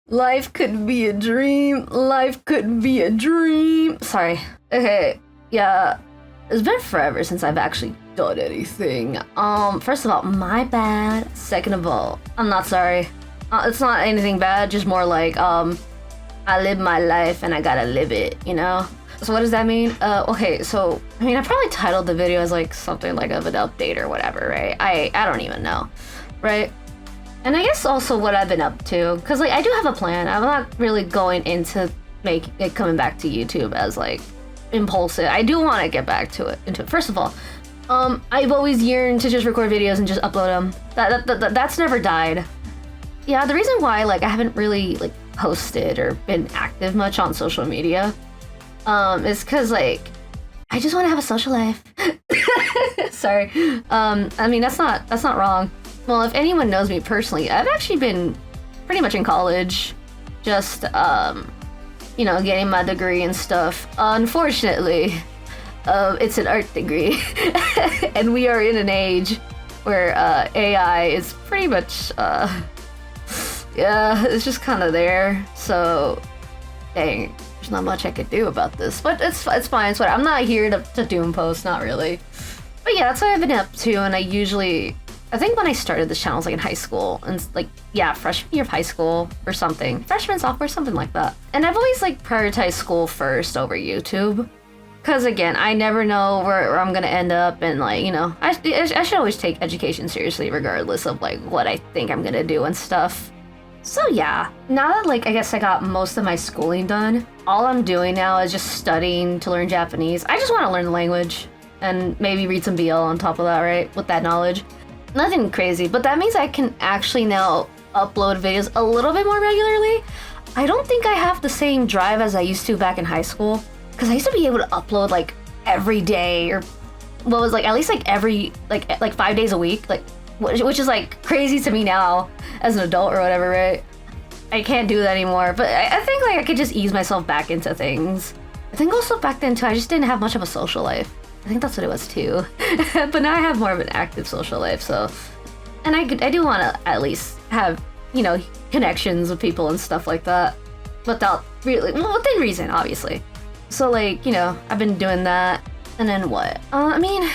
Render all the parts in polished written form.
Life could be a dream. Life could be a dream. Sorry. Okay. Yeah. It's been forever since I've actually done anything. First of all, my bad. Second of all, I'm not sorry. It's not anything bad, just more like, I live my life and I gotta live it, you know? So what does that mean? Okay, so, I mean, I probably titled the video as like something like of an update or whatever, right? I don't even know, right? And I guess also what I've been up to, because like I do have a plan. I'm not really going into coming back to YouTube as like impulsive. I do want to get back to it. First of all, I've always yearned to just record videos and just upload them. That's never died. Yeah, the reason why like I haven't really like posted or been active much on social media, is because like I just want to have a social life. Sorry. I mean that's not wrong. Well, if anyone knows me personally, I've actually been pretty much in college, just, you know, getting my degree and stuff. Unfortunately, it's an art degree, and we are in an age where AI is pretty much, yeah, it's just kind of there. So, dang, there's not much I could do about this, but it's fine. It's fine. I'm not here to doom post, not really. But yeah, that's what I've been up to, and I think when I started this channel was like in high school, and like, yeah, freshman year of high school or something. Freshman, sophomore, something like that. And I've always like prioritized school first over YouTube. Cause again, I never know where I'm gonna end up, and like, you know, I should always take education seriously regardless of like what I think I'm gonna do and stuff. So yeah, now that like I guess I got most of my schooling done, all I'm doing now is just studying to learn Japanese. I just want to learn the language and maybe read some BL on top of that, right? With that knowledge. Nothing crazy, but that means I can actually now upload videos a little bit more regularly. I don't think I have the same drive as I used to back in high school, because I used to be able to upload like every day, or what was like at least like every like 5 days a week, like which is like crazy to me now as an adult or whatever, right? I can't do that anymore, but I think like I could just ease myself back into things. I think also back then too, I just didn't have much of a social life. I think that's what it was too. But now I have more of an active social life, so. And I do want to at least have, you know, connections with people and stuff like that. Without really, well, within reason, obviously. So like, you know, I've been doing that. And then what? I mean,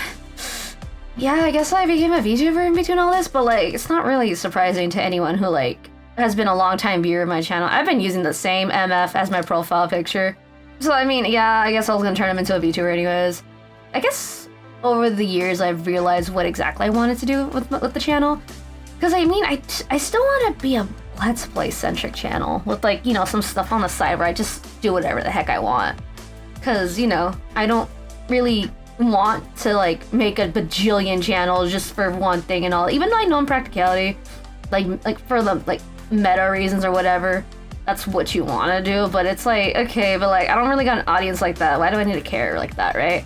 yeah, I guess I became a VTuber in between all this, but like, it's not really surprising to anyone who like has been a long time viewer of my channel. I've been using the same MF as my profile picture. So I mean, yeah, I guess I was gonna turn him into a VTuber anyways. I guess over the years I've realized what exactly I wanted to do with the channel. Because I mean, I still want to be a Let's Play centric channel with like, you know, some stuff on the side where I just do whatever the heck I want. Because, you know, I don't really want to like make a bajillion channels just for one thing and all. Even though I know in practicality, like for the like meta reasons or whatever, that's what you want to do. But it's like, okay, but like I don't really got an audience like that. Why do I need to care like that, right?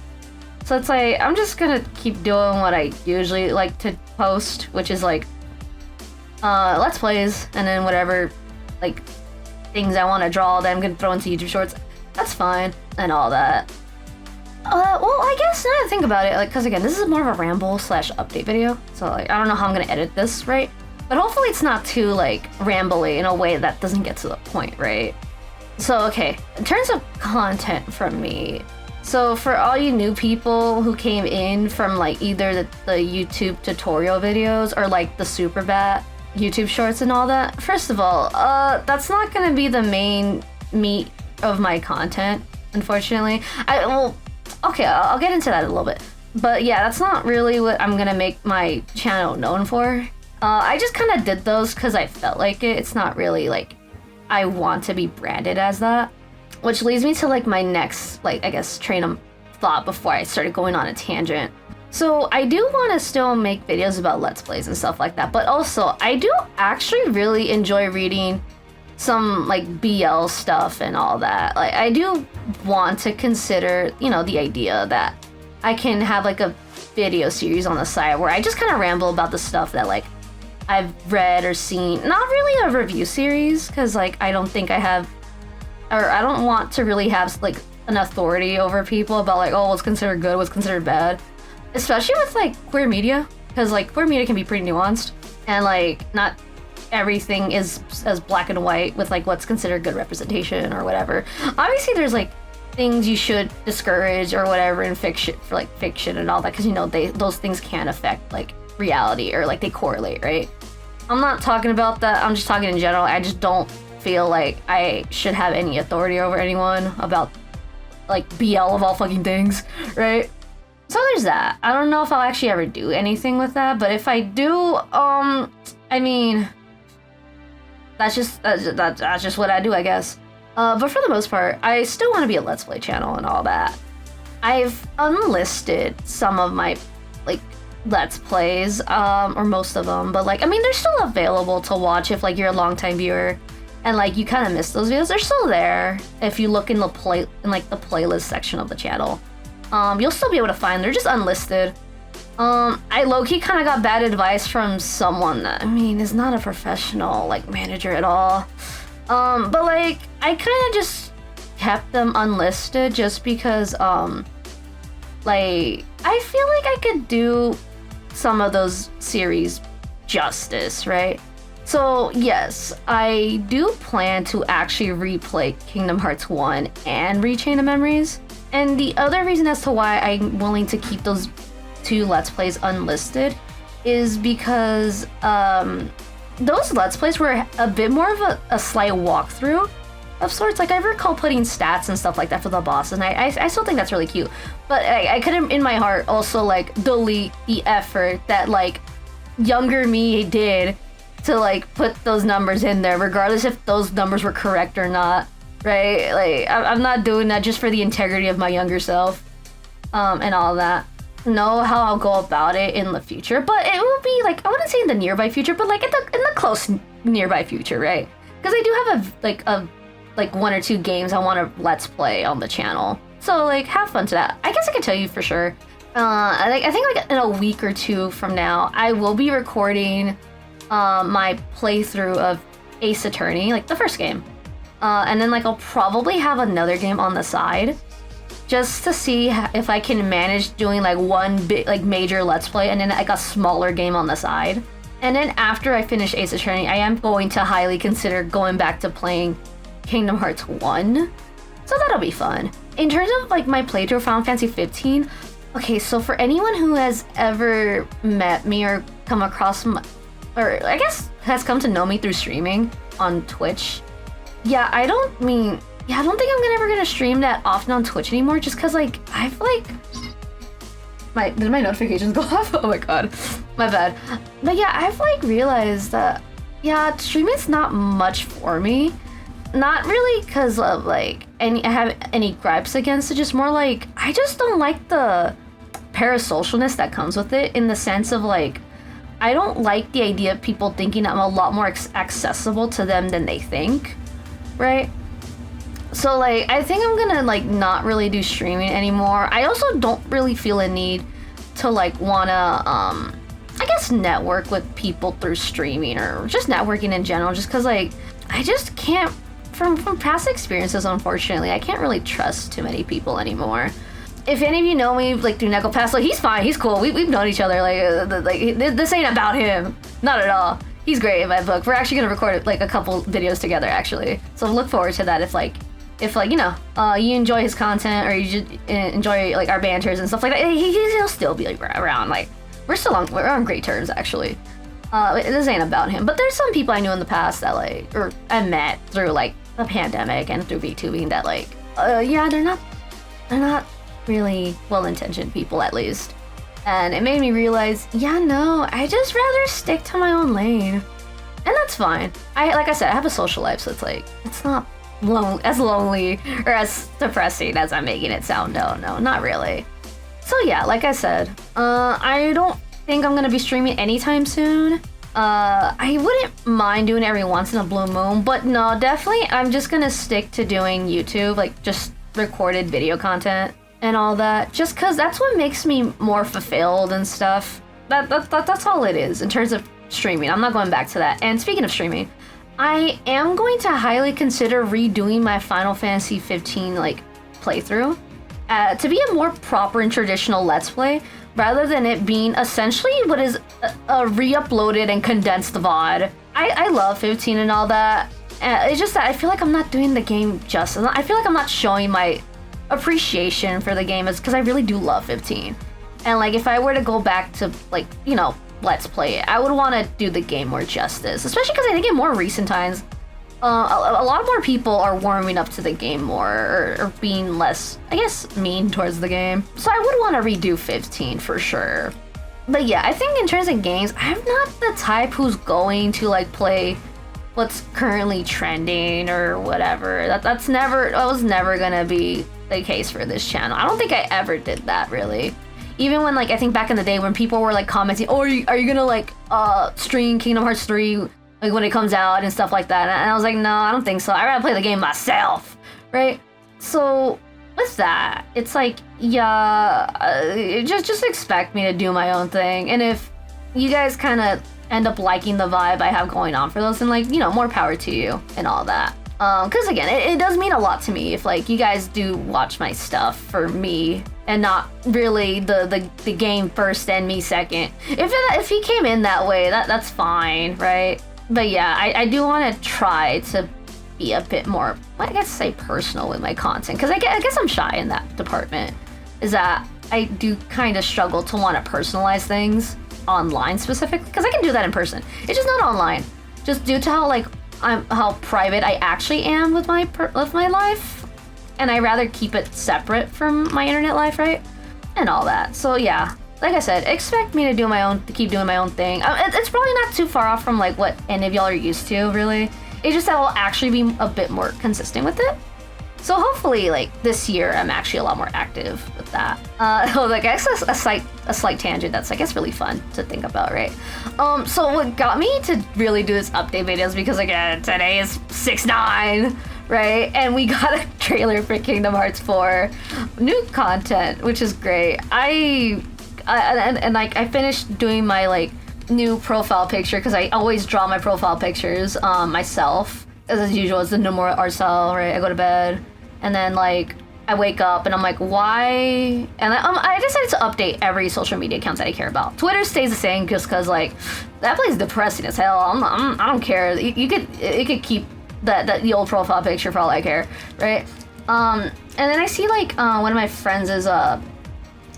So it's like, I'm just gonna keep doing what I usually like to post, which is like, Let's Plays, and then whatever, like, things I want to draw that I'm gonna throw into YouTube Shorts. That's fine, and all that. Well, I guess now that I think about it, like, cause again, this is more of a ramble / update video, so like, I don't know how I'm gonna edit this, right? But hopefully it's not too, like, rambly in a way that doesn't get to the point, right? So, okay, in terms of content from me, so for all you new people who came in from like either the YouTube tutorial videos or like the super bat YouTube shorts and all that, first of all, that's not gonna be the main meat of my content, unfortunately. Okay, I'll get into that a little bit. But yeah, that's not really what I'm gonna make my channel known for. I just kind of did those because I felt like it. It's not really like I want to be branded as that. Which leads me to like my next, like, I guess, train of thought before I started going on a tangent. So I do want to still make videos about Let's Plays and stuff like that, but also I do actually really enjoy reading some like BL stuff and all that. Like I do want to consider, you know, the idea that I can have like a video series on the side where I just kind of ramble about the stuff that like I've read or seen. Not really a review series, because like I don't think I have, or I don't want to really have like an authority over people about like, oh, what's considered good, what's considered bad. Especially with like queer media, because like queer media can be pretty nuanced and like not everything is as black and white with like what's considered good representation or whatever. Obviously there's like things you should discourage or whatever in fiction, for like fiction and all that, because you know those things can affect like reality or like they correlate, right? I'm not talking about that, I'm just talking in general. I just don't feel like I should have any authority over anyone about like BL of all fucking things, right? So there's that. I don't know if I'll actually ever do anything with that, but if I do, I mean, that's just what I do, I guess. But for the most part, I still want to be a Let's Play channel and all that. I've unlisted some of my, like, Let's Plays, or most of them, but, like, I mean, they're still available to watch if, like, you're a longtime viewer, and, like, you kind of miss those videos. They're still there if you look in the playlist section of the channel. You'll still be able to find them. They're just unlisted. I low-key kind of got bad advice from someone that, I mean, is not a professional, like, manager at all. But, like, I kind of just kept them unlisted just because, like, I feel like I could do some of those series justice, right? So, yes, I do plan to actually replay Kingdom Hearts 1 and Rechain of Memories. And the other reason as to why I'm willing to keep those two Let's Plays unlisted is because, those Let's Plays were a bit more of a slight walkthrough of sorts. Like, I recall putting stats and stuff like that for the bosses, and I still think that's really cute. But I couldn't, in my heart, also, like, delete the effort that, like, younger me did to, like, put those numbers in there, regardless if those numbers were correct or not, right? Like, I'm not doing that just for the integrity of my younger self, and all that. Know how I'll go about it in the future, but it will be like, I wouldn't say in the nearby future, but like in the close nearby future, right? Because I do have like one or two games I want to Let's Play on the channel, so like have fun to that. I guess I can tell you for sure. I think like in a week or two from now, I will be recording my playthrough of Ace Attorney, like the first game, and then like I'll probably have another game on the side, just to see if I can manage doing like one big, like major Let's Play and then like a smaller game on the side. And then after I finish Ace Attorney, I am going to highly consider going back to playing Kingdom Hearts 1. So that'll be fun. In terms of like my playthrough of Final Fantasy 15, okay, so for anyone who has ever met me or come across or I guess has come to know me through streaming on Twitch, yeah, I don't think I'm ever gonna stream that often on Twitch anymore, just cause like I've like did my notifications go off? Oh my god, my bad. But yeah, I've like realized that streaming's not much for me. Not really cause of like I have any gripes against it, just more like I just don't like the parasocialness that comes with it, in the sense of like I don't like the idea of people thinking I'm a lot more accessible to them than they think, right? So like I think I'm gonna like not really do streaming anymore. I also don't really feel a need to like wanna I guess network with people through streaming or just networking in general, just cause like I just can't, from past experiences, unfortunately, I can't really trust too many people anymore. If any of you know me like through Neko Pass, like he's fine, he's cool, we've known each other, like this ain't about him, not at all. He's great in my book. We're actually gonna record like a couple videos together actually, so look forward to that. If you know, you enjoy his content or you just enjoy like our banters and stuff like that, he'll still be like, around. Like we're on great terms actually. This ain't about him, but there's some people I knew in the past that like, or I met through like the pandemic and through VTubing that like, they're not really well-intentioned people, at least. And it made me realize, I just rather stick to my own lane, and that's fine. Like I said, I have a social life, so it's like it's not as lonely or as depressing as I'm making it sound. No, not really. So yeah, like I said, I don't think I'm gonna be streaming anytime soon. I wouldn't mind doing it every once in a blue moon, but no, definitely I'm just gonna stick to doing YouTube, like just recorded video content and all that, just cause that's what makes me more fulfilled and stuff. That's all it is in terms of streaming. I'm not going back to that. And speaking of streaming, I am going to highly consider redoing my Final Fantasy 15 like playthrough to be a more proper and traditional Let's Play, rather than it being essentially what is a re-uploaded and condensed VOD. I love 15 and all that. It's just that I feel like I'm not doing the game justice. I feel like I'm not showing my appreciation for the game is because I really do love 15. And like if I were to go back to like, you know, let's play it, I would want to do the game more justice, especially because I think in more recent times a lot more people are warming up to the game more or being less, I guess, mean towards the game. So I would want to redo 15 for sure. But yeah, I think in terms of games, I'm not the type who's going to like play what's currently trending or whatever. That was never gonna be the case for this channel. I don't think I ever did that really. Even when like I think back in the day when people were like commenting, oh, are you gonna like stream Kingdom Hearts 3 like when it comes out and stuff like that, and I was like, no, I don't think so. I'd rather play the game myself, right? So with that, it's like, yeah, just expect me to do my own thing, and if you guys kind of end up liking the vibe I have going on for those, then like, you know, more power to you and all that. Because again, it does mean a lot to me if like you guys do watch my stuff for me and not really the game first and me second. If he came in that way, that's fine, right? But yeah, I do want to try to be a bit more, I guess, say personal with my content, because I guess I'm shy in that department. Is that I do kind of struggle to want to personalize things online specifically, because I can do that in person. It's just not online, just due to how private I actually am with my life, and I rather keep it separate from my internet life, right? And all that. So yeah, like I said, expect me to keep doing my own thing. It's probably not too far off from like what any of y'all are used to, really. It's just that I'll actually be a bit more consistent with it. So hopefully, like this year, I'm actually a lot more active with that. Like I guess a slight tangent that's, I guess, really fun to think about, right? So what got me to really do this update videos, because again, today is 6/9, right? And we got a trailer for Kingdom Hearts 4, new content, which is great. I finished doing my like new profile picture, because I always draw my profile pictures myself. As usual, it's the no more Arcel, right? I go to bed, and then like I wake up and I'm like, why? And I decided to update every social media account that I care about. Twitter stays the same just because like that place is depressing as hell. I don't care. It could keep the old profile picture for all I care, right? And then I see like one of my friends is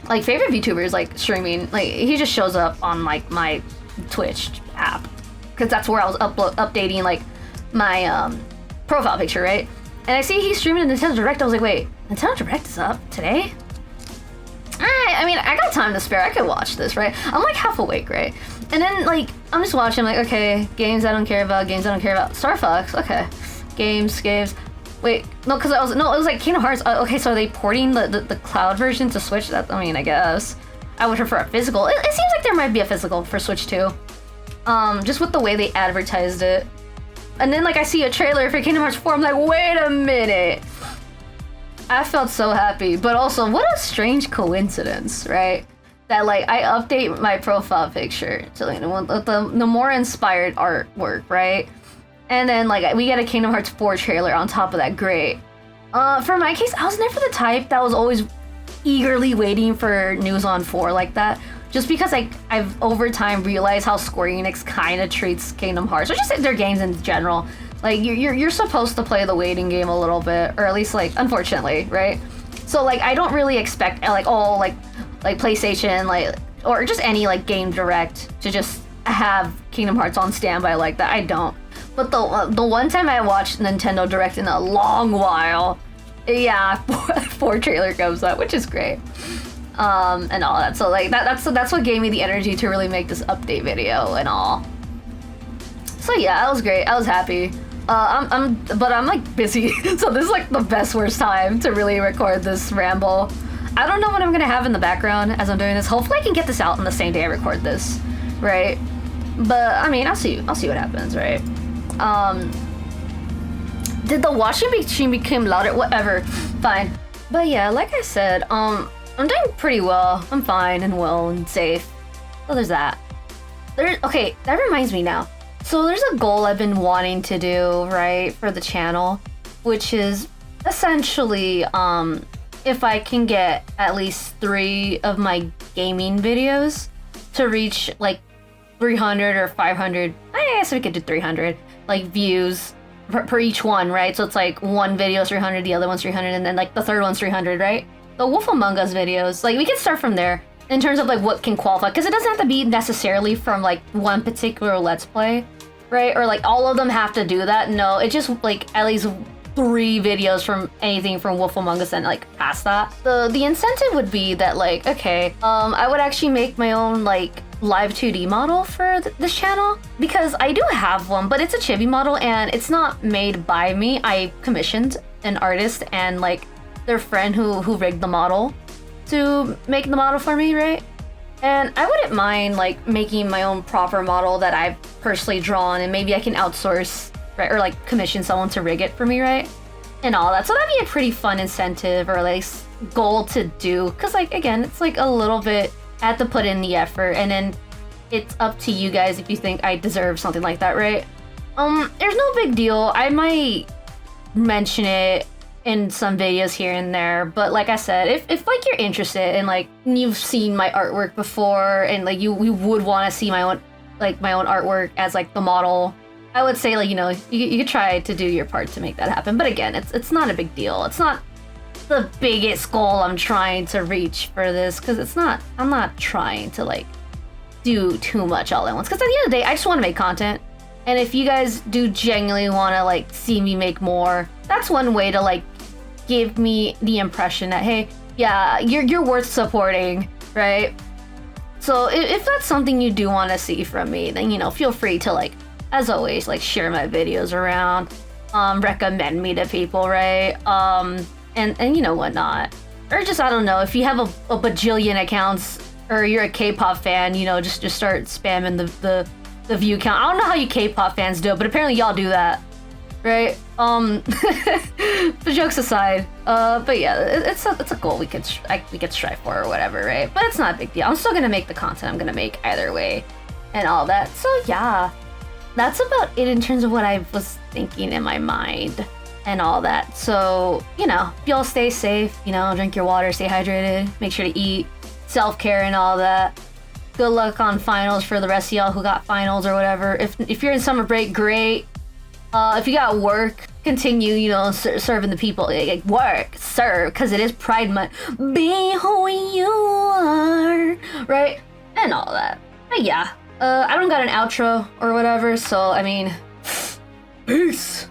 like favorite VTubers like streaming. Like he just shows up on like my Twitch app, because that's where I was updating like my profile picture, right? And I see he's streaming a Nintendo Direct. I was like, wait, Nintendo Direct is up today? I mean, I got time to spare. I could watch this, right? I'm like half awake, right? And then like I'm just watching. I'm like, okay, games I don't care about. Star Fox, okay. Games. Wait, no, because it was like Kingdom Hearts. Okay, so are they porting the cloud version to Switch? That, I mean, I guess I would prefer a physical. It seems like there might be a physical for Switch too. Just with the way they advertised it. And then like I see a trailer for Kingdom Hearts 4, I'm like, wait a minute. I felt so happy, but also what a strange coincidence, right? That like I update my profile picture to like the more inspired artwork, right? And then like we get a Kingdom Hearts 4 trailer on top of that. Great. For my case, I was never the type that was always eagerly waiting for news on 4 like that. Just because I've over time realized how Square Enix kind of treats Kingdom Hearts, or just their games in general. Like you're supposed to play the waiting game a little bit, or at least like unfortunately, right? So like I don't really expect like PlayStation like or just any like game direct to just have Kingdom Hearts on standby like that. I don't. But the one time I watched Nintendo Direct in a long while, yeah, 4 trailer comes up, which is great. And all that. So like that's what gave me the energy to really make this update video and all. So yeah, that was great. I was happy. But I'm like busy, so this is like the best worst time to really record this ramble. I don't know what I'm gonna have in the background as I'm doing this. Hopefully I can get this out on the same day I record this, right? But I mean, I'll see what happens, right? Did the washing machine become louder? Whatever, fine. But yeah, like I said, I'm doing pretty well. I'm fine and well and safe. So there's that. Okay, that reminds me now. So there's a goal I've been wanting to do, right, for the channel, which is essentially, if I can get at least 3 of my gaming videos to reach like 300 or 500, I guess we could do 300, like, views per each one, right? So it's like one video is 300, the other one's 300, and then like the third one's 300, right? The Wolf Among Us videos, like we can start from there in terms of like what can qualify, because it doesn't have to be necessarily from like one particular Let's Play, right? Or like all of them have to do that. No, it just like at least 3 videos from anything from Wolf Among Us and like past that. The incentive would be that like, okay, I would actually make my own like live 2D model for this channel, because I do have one, but it's a chibi model and it's not made by me. I commissioned an artist and like their friend who rigged the model to make the model for me, right? And I wouldn't mind like making my own proper model that I've personally drawn, and maybe I can outsource, right, or like commission someone to rig it for me, right? And all that. So that'd be a pretty fun incentive or like goal to do, because like again, it's like a little bit, I have to put in the effort, and then it's up to you guys if you think I deserve something like that, right? There's no big deal. I might mention it in some videos here and there, but like I said, if like you're interested and like you've seen my artwork before and like you would want to see my own artwork as like the model, I would say like, you know, you could try to do your part to make that happen. But again, it's not a big deal. It's not the biggest goal I'm trying to reach for this, because I'm not trying to like do too much all at once, because at the end of the day I just want to make content, and if you guys do genuinely want to like see me make more, that's one way to like give me the impression that hey, yeah, you're worth supporting, right? So if that's something you do want to see from me, then you know, feel free to like, as always, like share my videos around, recommend me to people, right? And you know, whatnot. Or just, I don't know, if you have a bajillion accounts or you're a K-pop fan, you know, just start spamming the view count. I don't know how you K-pop fans do it, but apparently y'all do that, right? But jokes aside, but yeah, it's a goal we could strive for or whatever, right? But it's not a big deal. I'm still gonna make the content I'm gonna make either way and all that. So yeah, that's about it in terms of what I was thinking in my mind and all that. So, you know, y'all stay safe, you know, drink your water, stay hydrated, make sure to eat, self-care and all that. Good luck on finals for the rest of y'all who got finals or whatever. If you're in summer break, great. If you got work, continue, you know, serving the people. Like, work, serve, because it is Pride Month. Be who you are, right? And all that. But yeah, I don't got an outro or whatever, so I mean, peace.